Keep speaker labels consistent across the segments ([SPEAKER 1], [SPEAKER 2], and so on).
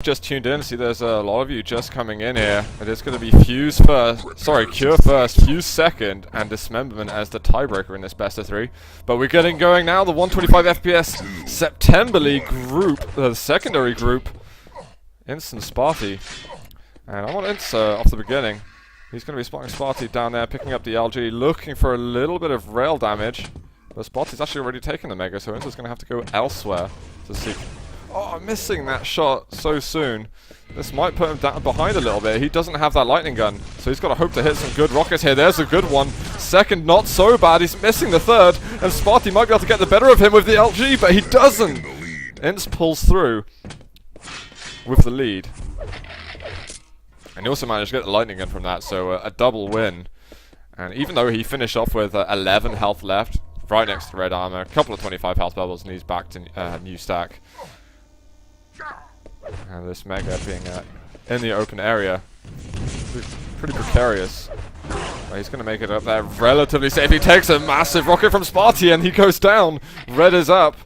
[SPEAKER 1] Just tuned in, see there's a lot of you just coming in here. It is going to be Fuse first, Cure first, Fuse second, and Dismemberment as the tiebreaker in this best of 3. But we're getting going now, the 125 FPS September League group, the secondary group, Ince and Spart1e. And I want Ince off the beginning. He's going to be spotting Spart1e down there, picking up the LG, looking for a little bit of rail damage. But Spart1e's actually already taken the Mega, so Ince is going to have to go elsewhere to seek. Oh, missing that shot so soon. This might put him down behind a little bit. He doesn't have that lightning gun, so he's got to hope to hit some good rockets here. There's a good one. Second, not so bad. He's missing the third, and Spart1e might be able to get the better of him with the LG, but he doesn't. Ince pulls through with the lead. And he also managed to get the lightning gun from that, so a double win. And even though he finished off with 11 health left, right next to red armor, a couple of 25 health bubbles, and he's back to new stack. And this Mega being in the open area, pretty precarious. But he's going to make it up there relatively safe. He takes a massive rocket from Spart1e and he goes down. Red is up.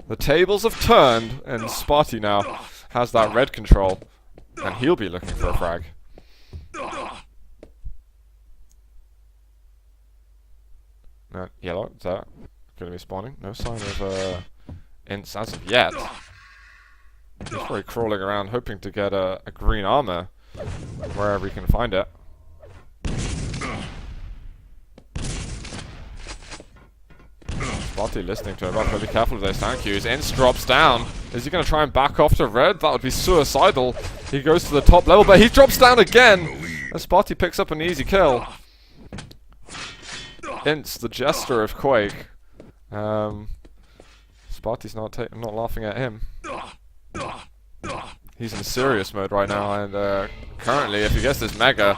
[SPEAKER 1] The tables have turned and Spart1e now has that red control. And he'll be looking for a frag. Yellow, is that going to be spawning? No sign of Ince as of yet. He's probably crawling around hoping to get a green armor wherever he can find it. Spart1e listening to him. I've got to be careful of those sound cues. Ince drops down. Is he going to try and back off to red? That would be suicidal. He goes to the top level, but he drops down again. And Spart1e picks up an easy kill. Ince, the jester of Quake. Spart1e's not laughing at him. He's in serious mode right now, and currently, if he gets this Mega,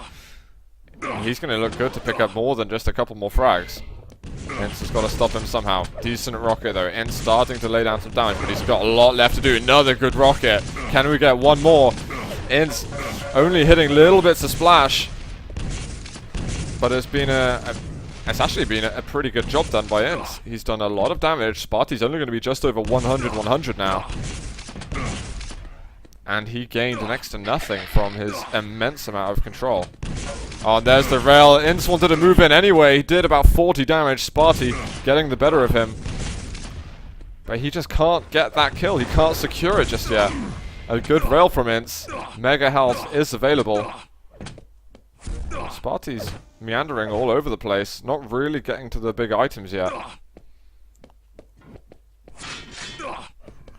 [SPEAKER 1] he's going to look good to pick up more than just a couple more frags. Ince has got to stop him somehow. Decent rocket though. Ince starting to lay down some damage, but he's got a lot left to do. Another good rocket. Can we get one more? Ince only hitting little bits of splash, but it's been it's actually been a pretty good job done by Ince. He's done a lot of damage. Spart1e's only going to be just over 100 now. And he gained next to nothing from his immense amount of control. Oh, and there's the rail. Ince wanted to move in anyway. He did about 40 damage. Spart1e getting the better of him. But he just can't get that kill. He can't secure it just yet. A good rail from Ince. Mega health is available. Spart1e's meandering all over the place. Not really getting to the big items yet.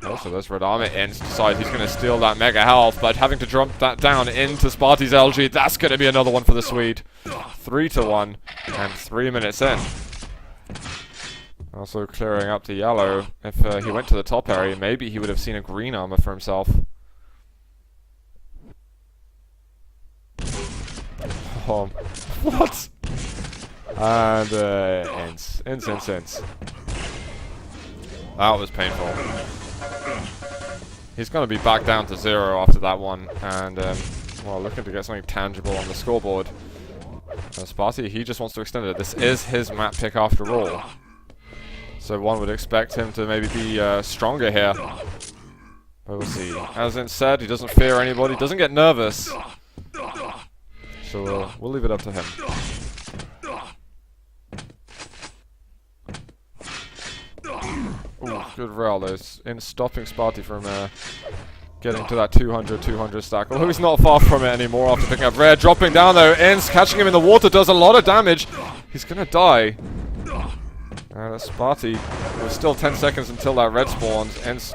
[SPEAKER 1] Also, there's red armor. Ince decides he's going to steal that Mega health, but having to drop that down into Spart1e's LG, that's going to be another one for the Swede. 3-1, and 3 minutes in. Also clearing up the yellow. If he went to the top area, maybe he would have seen a green armor for himself. Oh, what? And Ince. That was painful. He's going to be back down to 0 after that one, and well, looking to get something tangible on the scoreboard. Spart1e, he just wants to extend it. This is his map pick after all, so one would expect him to maybe be stronger here. But we'll see. As Ince said, he doesn't fear anybody, doesn't get nervous, so we'll leave it up to him. Ooh, good rail though. In stopping Spart1e from getting to that 200 stack. Although he's not far from it anymore after picking up red. Dropping down though. Ince catching him in the water does a lot of damage. He's going to die. Spart1e, there's still 10 seconds until that red spawns. Ince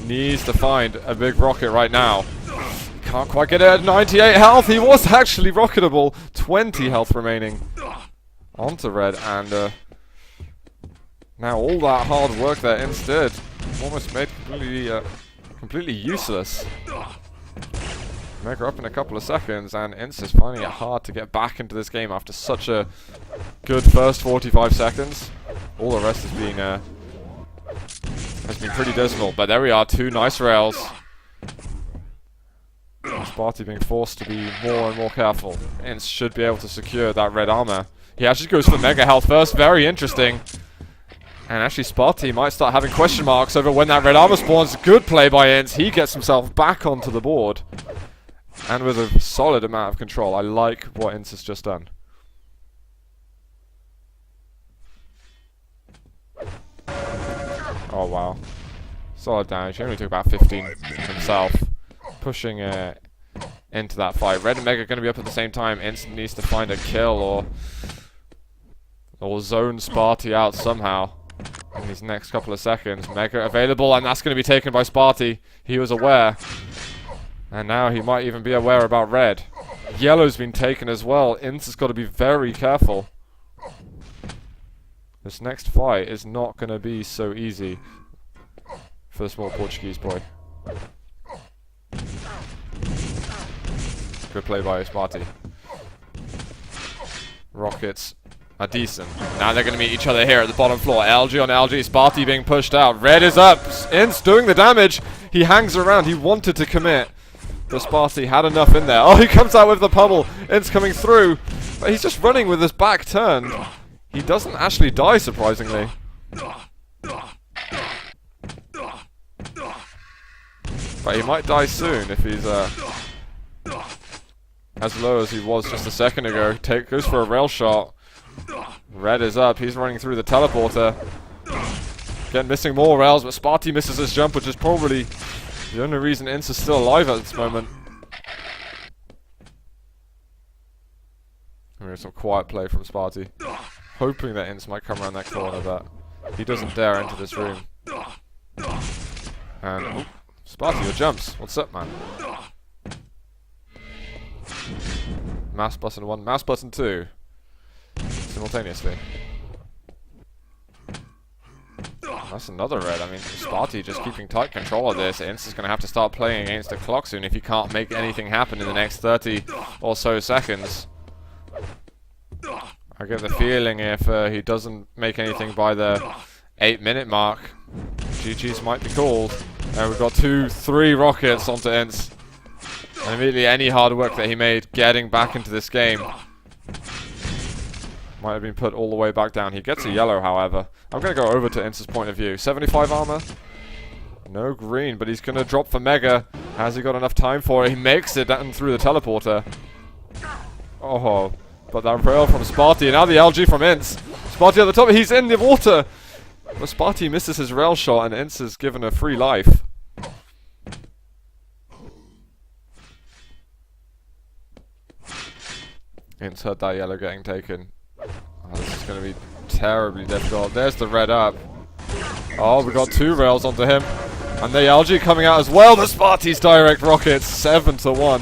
[SPEAKER 1] needs to find a big rocket right now. Can't quite get it at 98 health. He was actually rocketable. 20 health remaining. Onto red, and now all that hard work that Ince did almost made completely useless. Mega up in a couple of seconds, and Ince is finding it hard to get back into this game after such a good first 45 seconds. All the rest has been pretty dismal, but there we are, 2 nice rails. Spart1e being forced to be more and more careful. Ince should be able to secure that red armor. He actually goes for Mega health first, very interesting. And actually Spart1e might start having question marks over when that red armor spawns. Good play by Ince. He gets himself back onto the board. And with a solid amount of control. I like what Ince has just done. Oh wow. Solid damage. He only took about 15 himself. Pushing into that fight. Red and Mega are going to be up at the same time. Ince needs to find a kill or zone Spart1e out somehow. In these next couple of seconds. Mega available, and that's going to be taken by Spart1e. He was aware. And now he might even be aware about red. Yellow's been taken as well. Ince has got to be very careful. This next fight is not going to be so easy for the small Portuguese boy. Good play by Spart1e. Rockets are decent. Now they're going to meet each other here at the bottom floor. LG on LG. Spart1e being pushed out. Red is up. Ince doing the damage. He hangs around. He wanted to commit. But Spart1e had enough in there. Oh, he comes out with the pummel. Ince coming through. But he's just running with his back turned. He doesn't actually die, surprisingly. But he might die soon if he's as low as he was just a second ago. Goes for a rail shot. Red is up. He's running through the teleporter. Again, missing more rails, but Spart1e misses his jump, which is probably the only reason Ince is still alive at this moment. Here's some quiet play from Spart1e. Hoping that Ince might come around that corner, but he doesn't dare enter this room. And Spart1e, your jumps. What's up, man? Mouse button 1, mouse button 2. Simultaneously. That's another red. I mean, Spart1e just keeping tight control of this. Ince is going to have to start playing against the clock soon if he can't make anything happen in the next 30 or so seconds. I get the feeling if he doesn't make anything by the 8-minute mark, GG's might be called. And we've got 2-3 rockets onto Ince. And immediately any hard work that he made getting back into this game might have been put all the way back down. He gets a yellow, however. I'm going to go over to Ince's point of view. 75 armor. No green, but he's going to drop for Mega. Has he got enough time for it? He makes it down through the teleporter. Oh, but that rail from Spart1e. Now the LG from Ince. Spart1e at the top. He's in the water. But Spart1e misses his rail shot, and Ince is given a free life. Ince heard that yellow getting taken. Oh, this is going to be terribly difficult. There's the red up. Oh, we got 2 rails onto him. And the LG coming out as well. The Spart1e's direct rockets. 7-1.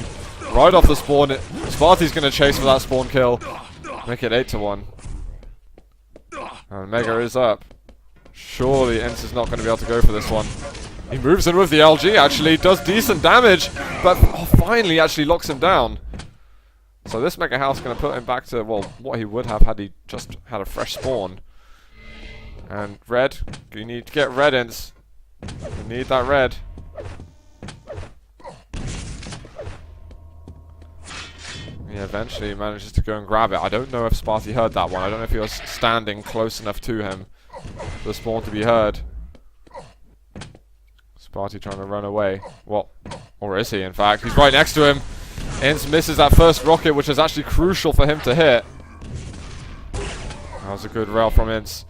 [SPEAKER 1] Right off the spawn. Spart1e's going to chase for that spawn kill. Make it 8-1. And Mega is up. Surely Ince is not going to be able to go for this one. He moves in with the LG, actually. Does decent damage. But finally actually locks him down. So this Mega House is going to put him back to, well, what he would have had he just had a fresh spawn. And red. You need to get red, Ince. You need that red. He eventually manages to go and grab it. I don't know if Spart1e heard that one. I don't know if he was standing close enough to him for the spawn to be heard. Spart1e trying to run away. Well, or is he, in fact? He's right next to him. Ince misses that first rocket, which is actually crucial for him to hit. That was a good rail from Ince.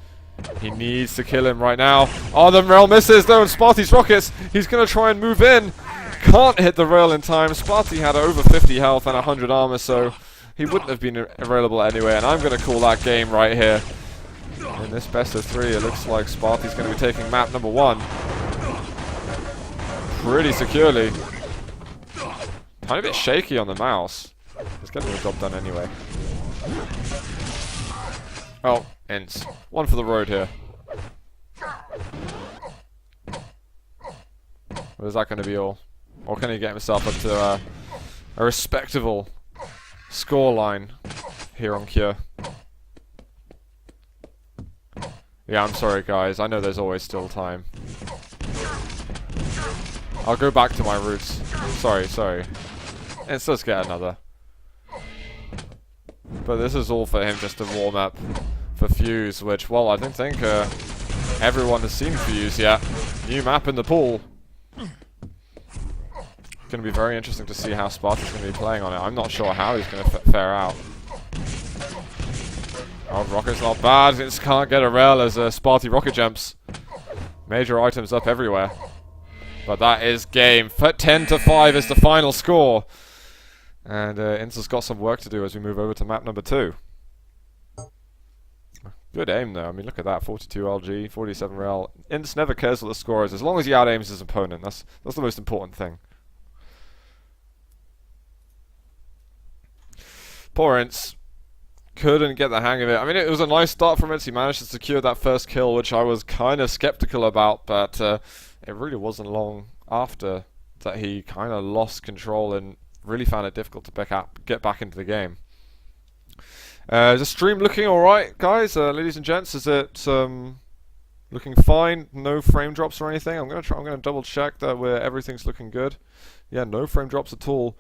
[SPEAKER 1] He needs to kill him right now. Oh, the rail misses though, and Spart1e's rockets. He's going to try and move in. Can't hit the rail in time. Spart1e had over 50 health and 100 armor, so he wouldn't have been available anyway. And I'm going to call that game right here. In this best of 3, it looks like Spart1e's going to be taking map number 1. Pretty securely. Tiny bit shaky on the mouse. It's getting the job done anyway. Oh, Ince. 1 for the road here. Or is that going to be all? Or can he get himself up to a respectable scoreline here on Cure? Yeah, I'm sorry guys. I know there's always still time. I'll go back to my roots. Sorry. Ince does get another. But this is all for him just to warm up for Fuse, which, well, I don't think everyone has seen Fuse yet. New map in the pool. Going to be very interesting to see how Spart1e's going to be playing on it. I'm not sure how he's going to fare out. Oh, rocket's not bad. It just can't get a rail as Spart1e rocket jumps. Major items up everywhere. But that is game. 10-5 is the final score. And Ince has got some work to do as we move over to map number 2. Good aim though. I mean, look at that. 42 LG, 47 rail. Ince never cares what the score is, as long as he out-aims his opponent. That's the most important thing. Poor Ince. Couldn't get the hang of it. I mean, it was a nice start from Ince. He managed to secure that first kill, which I was kind of skeptical about, but it really wasn't long after that he kind of lost control and really found it difficult to get back into the game. Is the stream looking alright, guys? Ladies and gents, is it looking fine? No frame drops or anything? I'm gonna double check that everything's looking good. Yeah, no frame drops at all.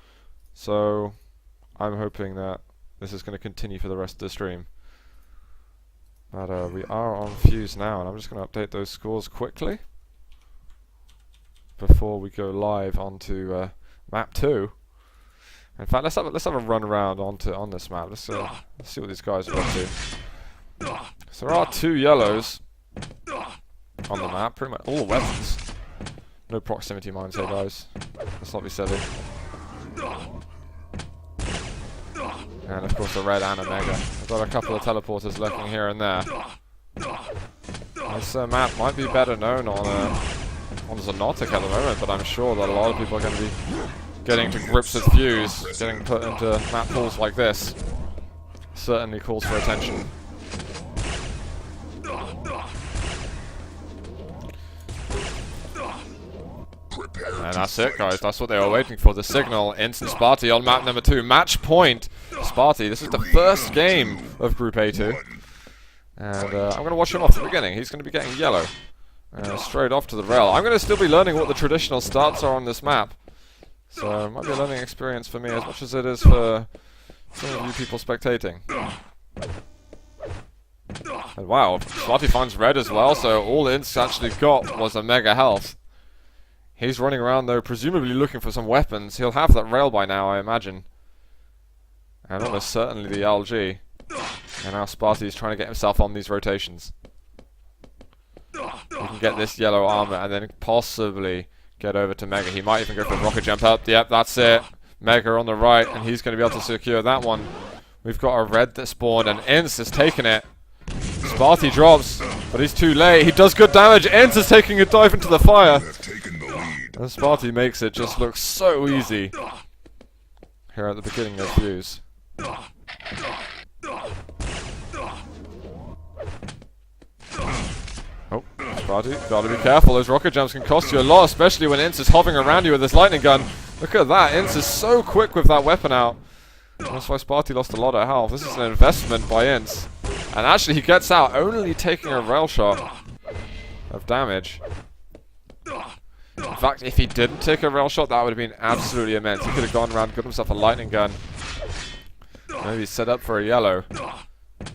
[SPEAKER 1] So I'm hoping that this is going to continue for the rest of the stream. But we are on Fuse now, and I'm just going to update those scores quickly before we go live onto map 2. In fact, let's have a run around on this map. Let's see what these guys are up to. So there are 2 yellows on the map, pretty much all weapons. No proximity mines here, guys. Let's not be silly. And of course a red and a mega. I've got a couple of teleporters lurking here and there. This map might be better known on Xonotic at the moment, but I'm sure that a lot of people are going to be getting to grips with Fuse, getting put into map pools like this. Certainly calls for attention. And that's it, guys. That's what they were waiting for. The signal. Instant Spart1e on map number 2. Match point. Spart1e. This is the first game of Group A2. And I'm going to watch him off the beginning. He's going to be getting yellow. Straight off to the rail. I'm going to still be learning what the traditional starts are on this map. So it might be a learning experience for me as much as it is for some of you people spectating. And wow, Spart1e finds red as well, so all Ince actually got was a mega health. He's running around though, presumably looking for some weapons. He'll have that rail by now, I imagine. And almost certainly the LG. And now Spart1e's trying to get himself on these rotations. He can get this yellow armor and then possibly get over to Mega. He might even go for a rocket jump up. Yep, that's it. Mega on the right, and he's going to be able to secure that one. We've got a red that spawned, and Ince has taken it. Spart1e drops, but he's too late. He does good damage. Ince is taking a dive into the fire. And Spart1e makes it just look so easy here at the beginning of Fuse. Oh, Spart1e, gotta be careful. Those rocket jumps can cost you a lot, especially when Ince is hovering around you with his lightning gun. Look at that. Ince is so quick with that weapon out. That's why Spart1e lost a lot of health. This is an investment by Ince. And actually, he gets out only taking a rail shot of damage. In fact, if he didn't take a rail shot, that would have been absolutely immense. He could have gone around, got himself a lightning gun. Maybe set up for a yellow.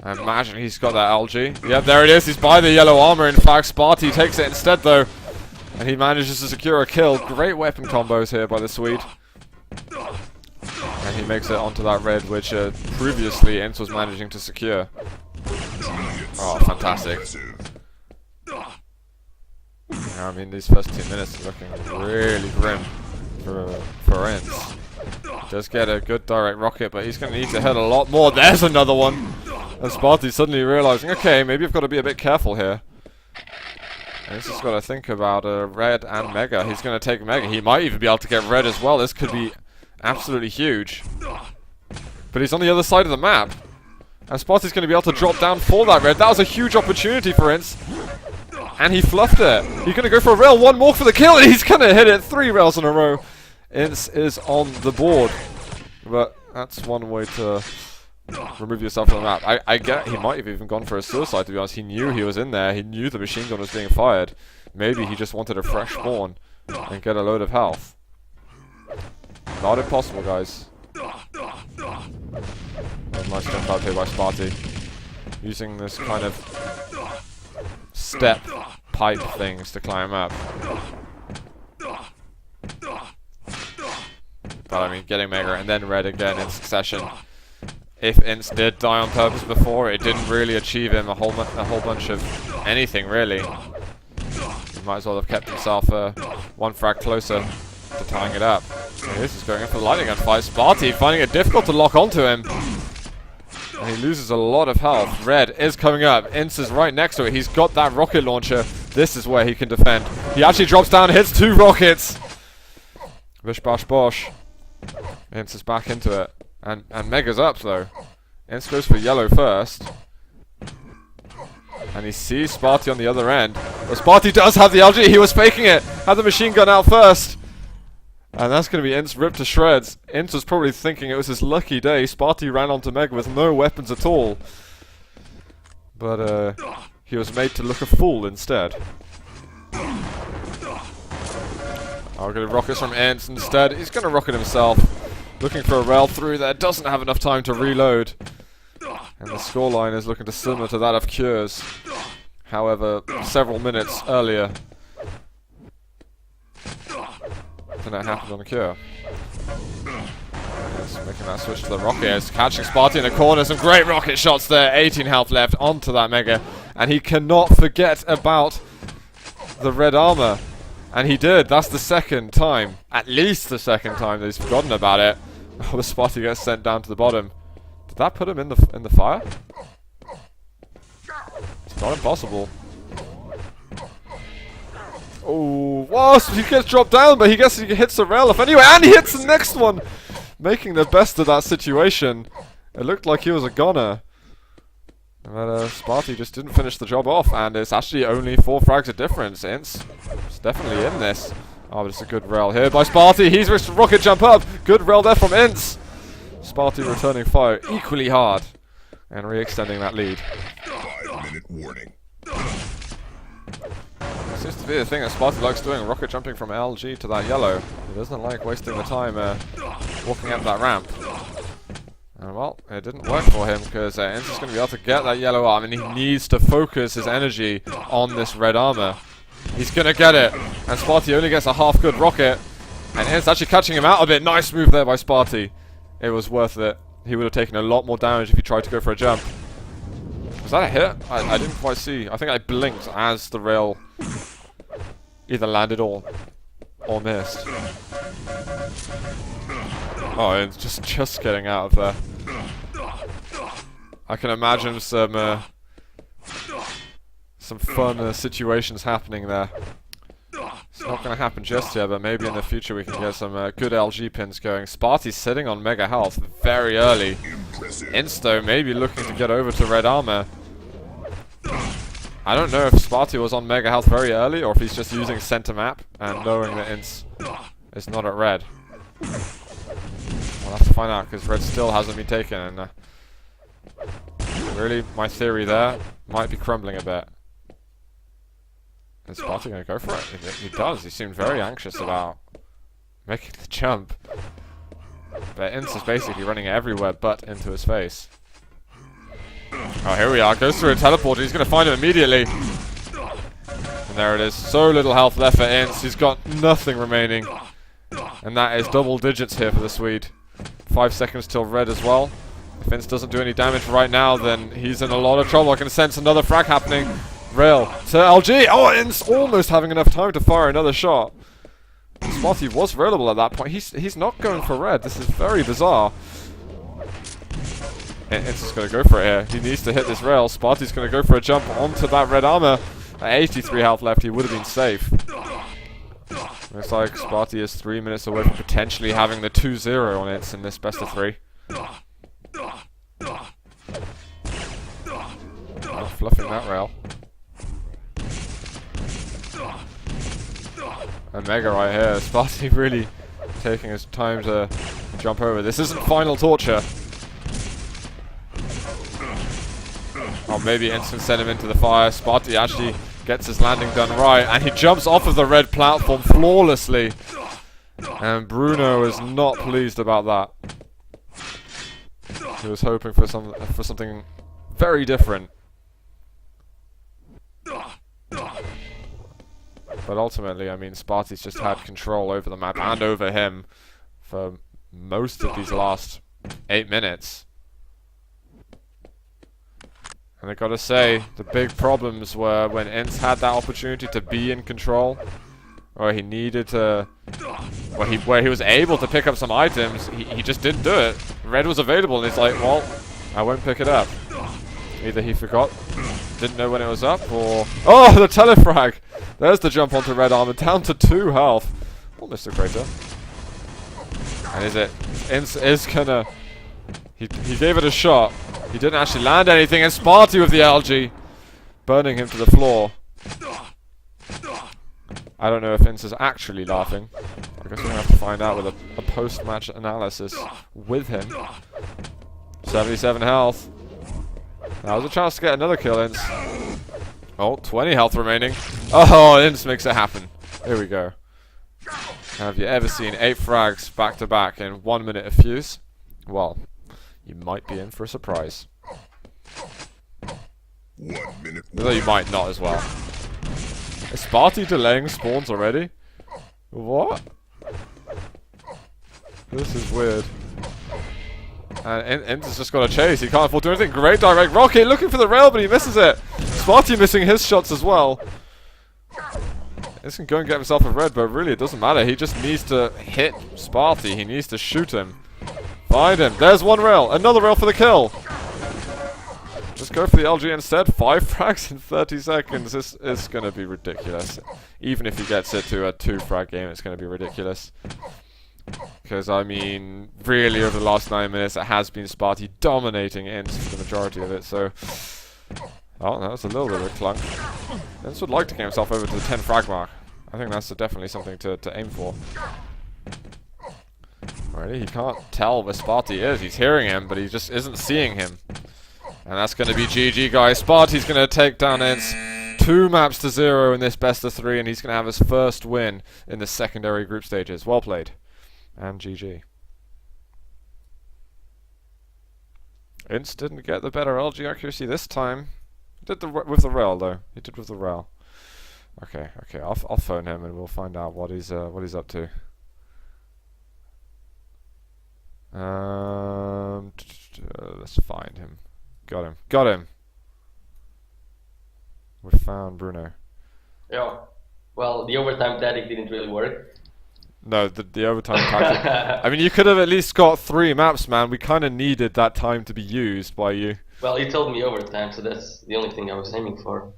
[SPEAKER 1] I imagine he's got that LG. Yep, there it is. He's by the yellow armor. In fact, Spart1e takes it instead, though. And he manages to secure a kill. Great weapon combos here by the Swede. And he makes it onto that red, which previously Ince was managing to secure. Oh, fantastic. Yeah, I mean, these first 2 minutes are looking really grim for Ince. Does get a good direct rocket, but he's going to need to hit a lot more. There's another one! And Spart1e suddenly realizing, okay, maybe I've got to be a bit careful here. And he's just got to think about red and mega. He's going to take mega. He might even be able to get red as well. This could be absolutely huge. But he's on the other side of the map. And Spart1e's going to be able to drop down for that red. That was a huge opportunity for Ince. And he fluffed it. He's going to go for a rail. One more for the kill. And he's going to hit it 3 rails in a row. Ince is on the board. But that's one way to remove yourself from the map. I get he might have even gone for a suicide, to be honest. He knew he was in there. He knew the machine gun was being fired. Maybe he just wanted a fresh spawn and get a load of health. Not impossible, guys. Nice jump out here by Spart1e. Using this kind of step pipe things to climb up. But I mean, getting Mega and then Red again in succession. If Ince did die on purpose before, it didn't really achieve him a whole bunch of anything, really. He might as well have kept himself one frag closer to tying it up. This is going in for the lightning gun fight. Spart1e finding it difficult to lock onto him. And he loses a lot of health. Red is coming up. Ince is right next to it. He's got that rocket launcher. This is where he can defend. He actually drops down, hits 2 rockets. Bish bash bosh. Ince is back into it. And Mega's up though. Ince goes for yellow first. And he sees Spart1e on the other end. But Spart1e does have the LG. He was faking it. Had the machine gun out first. And that's going to be Ince ripped to shreds. Ince was probably thinking it was his lucky day. Spart1e ran onto Mega with no weapons at all. But he was made to look a fool instead. I'll get rockets from Ince instead. He's going to rocket himself. Looking for a rail through there. Doesn't have enough time to reload. And the scoreline is looking similar to that of Cures. However, several minutes earlier than it happened on Cure. Yes, making that switch to the rockets. Catching Spart1e in the corner. Some great rocket shots there. 18 health left onto that Mega. And he cannot forget about the red armor. And he did. That's the second time. At least the second time that he's forgotten about it. Oh, the Spart1e gets sent down to the bottom. Did that put him in the fire? It's not impossible. Oh, wasp! He gets dropped down, but he hits the rail off anyway, and he hits the next one! Making the best of that situation. It looked like he was a goner. But Spart1e just didn't finish the job off, and it's actually only 4 frags of difference. Ince is definitely in this. Oh, but it's a good rail here by Spart1e. He's risking rocket jump up. Good rail there from Ince. Spart1e returning fire equally hard and re-extending that lead.
[SPEAKER 2] 5-minute warning.
[SPEAKER 1] Seems to be the thing that Spart1e likes doing, rocket jumping from LG to that yellow. He doesn't like wasting the time walking up that ramp. And well, it didn't work for him because Ince is going to be able to get that yellow arm, and he needs to focus his energy on this red armor. He's going to get it, and Spart1e only gets a half good rocket, and Ince actually catching him out a bit. Nice move there by Spart1e. It was worth it. He would have taken a lot more damage if he tried to go for a jump. Was that a hit? I didn't quite see. I think I blinked as the rail either landed or missed. Oh, it's just getting out of there. I can imagine some fun situations happening there. It's not going to happen just yet, but maybe in the future we can get some good LG pins going. Spart1e sitting on mega health very early. Ince though maybe looking to get over to red armor. I don't know if Spart1e was on mega health very early, or if he's just using center map and knowing that Ince is not at red. We'll have to find out, because red still hasn't been taken, and really my theory there might be crumbling a bit. Is Spart1e going to go for it? He does. He seemed very anxious about making the jump. But Ince is basically running everywhere but into his face. Oh, here we are. Goes through a teleporter. He's going to find him immediately. And there it is. So little health left for Ince. He's got nothing remaining. And that is double digits here for the Swede. 5 seconds till red as well. If Ince doesn't do any damage right now, then he's in a lot of trouble. I can sense another frag happening. Rail to LG. Oh, Ince almost having enough time to fire another shot. Spart1e was railable at that point. He's not going for red. This is very bizarre. Ince is going to go for it here. He needs to hit this rail. Spart1e's going to go for a jump onto that red armor. At 83 health left, he would have been safe. Looks like Spart1e is 3 minutes away from potentially having the 2-0 on Ince in this best of 3. Oh, fluffing that rail. And Mega right here. Spart1e really taking his time to jump over. This isn't final torture. Oh, maybe Ince can send him into the fire. Spart1e actually gets his landing done right, and he jumps off of the red platform flawlessly. And Bruno is not pleased about that. He was hoping for something very different. But ultimately, I mean, Spart1e's just had control over the map and over him for most of these last 8 minutes. And I gotta say, the big problems were when Ince had that opportunity to be in control, or he needed to, where he was able to pick up some items, he just didn't do it. Red was available, and he's like, well, I won't pick it up. Either he forgot, didn't know when it was up, or... Oh, the telefrag! There's the jump onto red armor, down to 2 health. Oh, Mr. Crater. And is it? Ince is gonna... He gave it a shot. He didn't actually land anything, and Spart1e with the LG, burning him to the floor. I don't know if Ince is actually laughing. I guess we're gonna have to find out with a post-match analysis with him. 77 health. That was a chance to get another kill, Ince. Oh, 20 health remaining. Oh, Ince makes it happen. Here we go. Have you ever seen 8 frags back to back in 1 minute of fuse? Well, you might be in for a surprise.
[SPEAKER 2] 1 minute
[SPEAKER 1] Although you might not as well. Is Spart1e delaying spawns already? What? This is weird. And Ince has just got a chase. He can't afford to do anything. Great direct rocket, looking for the rail, but he misses it. Spart1e missing his shots as well. Ince can go and get himself a red, but really it doesn't matter. He just needs to hit Spart1e. He needs to shoot him. Find him. There's one rail. Another rail for the kill. Just go for the LG instead. 5 frags in 30 seconds. This is going to be ridiculous. Even if he gets it to a 2 frag game, it's going to be ridiculous. Because, I mean, really over the last 9 minutes, it has been Spart1e dominating Ince for the majority of it, so... Oh, that was a little bit of a clunk. Ince would like to get himself over to the 10 frag mark. I think that's definitely something to aim for. Alrighty, he can't tell where Spart1e is. He's hearing him, but he just isn't seeing him. And that's going to be GG, guys. Spart1e's going to take down Ince. 2 maps to 0 in this best of 3, and he's going to have his first win in the secondary group stages. Well played. And GG. Ince didn't get the better LG accuracy this time. He did with the rail, though. He did with the rail. Okay, I'll phone him and we'll find out what he's up to. Let's find him. Got him. We found Bruno.
[SPEAKER 3] Yeah. Well, the overtime tactic didn't really work.
[SPEAKER 1] No, the overtime tactic. I mean, you could have at least got 3 maps, man. We kind of needed that time to be used by you.
[SPEAKER 3] Well, you told me overtime, so that's the only thing I was aiming for.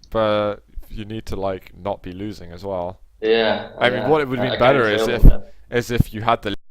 [SPEAKER 1] But you need to, like, not be losing as well.
[SPEAKER 3] Yeah.
[SPEAKER 1] I mean, what it would have been better is if you had the